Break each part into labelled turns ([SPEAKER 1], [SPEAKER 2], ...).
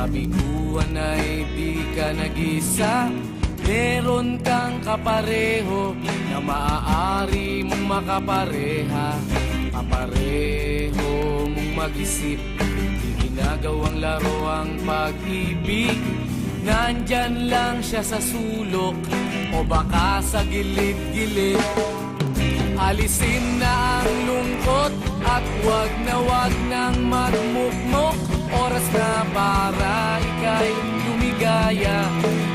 [SPEAKER 1] kabiguan ay di ka nag-isa. Meron kang kapareho na maaari mong makapareha. Kapareho mong mag-isip, di ginagawang laro ang pag-ibig. Nandyan lang siya sa sulok o baka sa gilid-gilid. Alisin na ang lungkot at wag nang magmukmok. Oras na para ika'y lumigaya.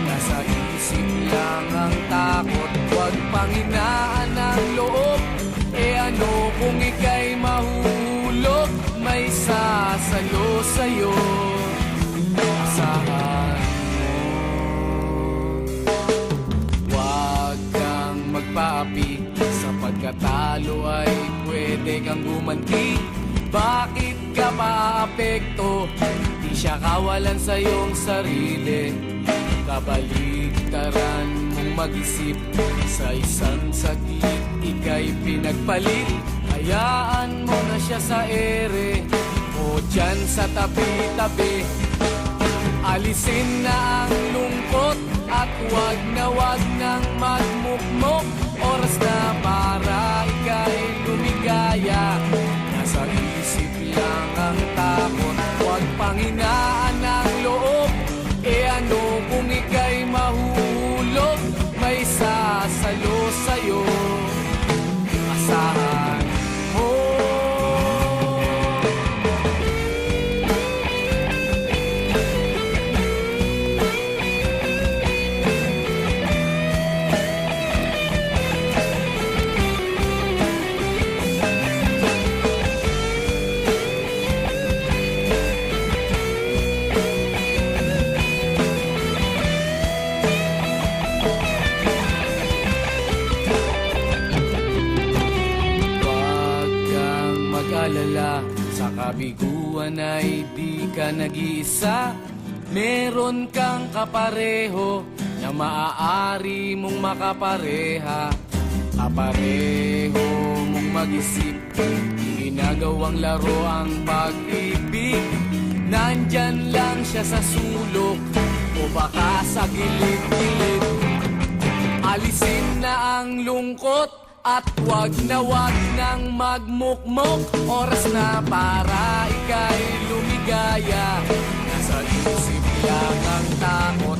[SPEAKER 1] Nasa isip lang ang takot, wag panghinaan ang loob. E ano kung ika'y mahulog, may sasalo sa'yo. Asahan mo, wag kang magpaapi. Sa pagkatalo ay pwede kang gumanti. Bakit ka maapekto? Di siya kawalan sa iyong sarili. Kabaligtaran mong mag-isip. Sa isang sakit, ika'y pinagpalit. Hayaan mo na siya sa ere o dyan sa tabi-tabi. Alisin na ang lungkot at wag nang magmukmok. Oras na para ika'y lumigaya. Nasa isip lang ang takot, huwag panghinaan ang loob. E ano kung ika'y mahulog, may sasalo sa'yo. Asahan mo. Sa kabiguan ay di ka nag-iisa. Meron kang kapareho na maaari mong makapareha. Kapareho mong mag-isip, ginagawang laro ang pag-ibig. Nandyan lang siya sa sulok o baka sa gilid-gilid. Alisin na ang lungkot at wag nang magmukmok. Oras na para ika'y lumigaya. Nasa isip lang ang takot.